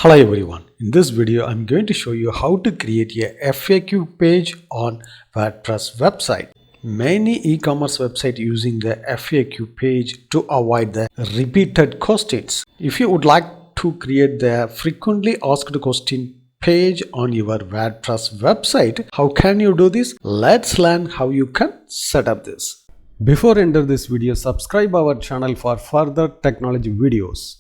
Hello everyone, in this video I'm going to show you how to create a FAQ page on WordPress website. Many e-commerce websites using the FAQ page to avoid the repeated questions. If you would like to create the frequently asked question page on your WordPress website, how can you do this? Let's learn how you can set up this. Before enter this video, subscribe our channel for further technology videos.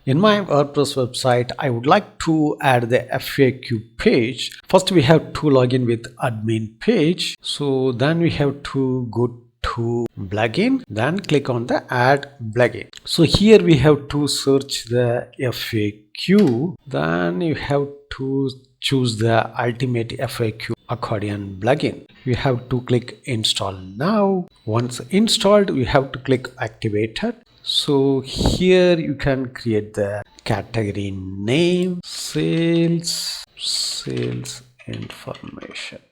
In my WordPress website, I would like to add the FAQ page. First, we have to log in with admin page. So then we have to go to plugin, then click on the add plugin. So here we have to search the FAQ. Then you have to choose the ultimate FAQ accordion plugin. We have to click install now. Once installed, we have to click activated. So here you can create the category name, sales information.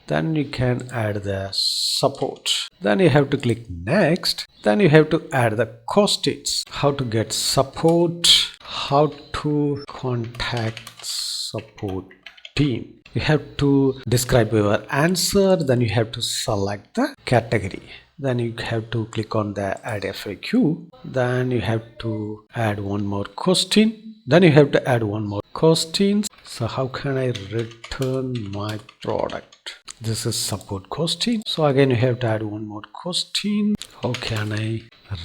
Then you can add the support. Then you have to click next. Then you have to add the questions. How to get support, how to contact support team. You have to describe your answer. Then you have to select the category. Then you have to click on the add FAQ. Then you have to add one more question. Then you have to add one more question. So how can I return my product? This is support question. So again you have to add one more question. How can I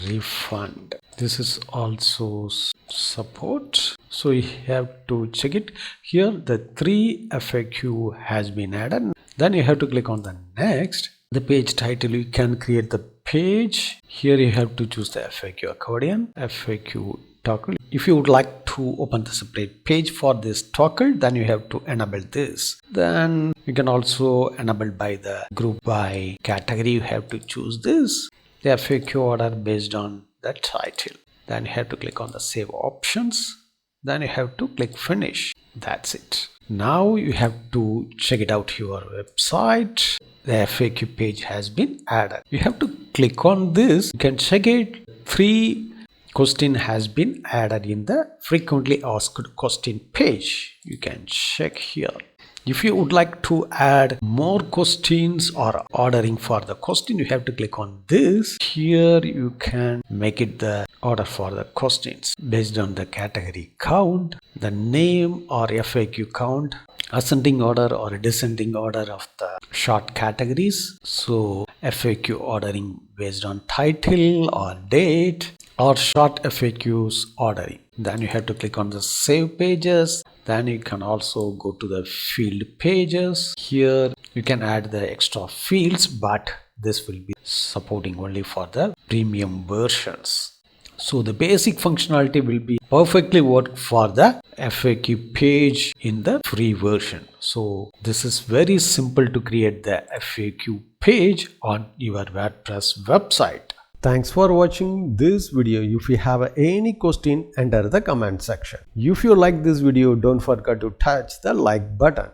refund? This is also support. So you have to check it. Here the 3 FAQ has been added. Then you have to click on the next. The page title, you can create the page. Here you have to choose the FAQ accordion, FAQ toggle. If you would like to open the separate page for this toggle, then you have to enable this. Then you can also enable by the group by category. You have to choose this, the FAQ order based on the title. Then you have to click on the save options. Then you have to click finish. That's it. Now you have to check it out your website. The FAQ page has been added. You have to click on this. You can check it. 3 question has been added in the frequently asked question page. You can check here. If you would like to add more questions or ordering for the question, you have to click on this. Here you can make it the order for the questions based on the category count, the name or FAQ count, ascending order or descending order of the short categories. So FAQ ordering based on title or date, or short FAQs ordering. Then you have to click on the save pages. Then you can also go to the field pages. Here you can add the extra fields, but this will be supporting only for the premium versions. So the basic functionality will be perfectly work for the FAQ page in the free version. So this is very simple to create the FAQ page on your WordPress website. Thanks for watching this video. If you have any question, enter the comment section. If you like this video, don't forget to touch the like button.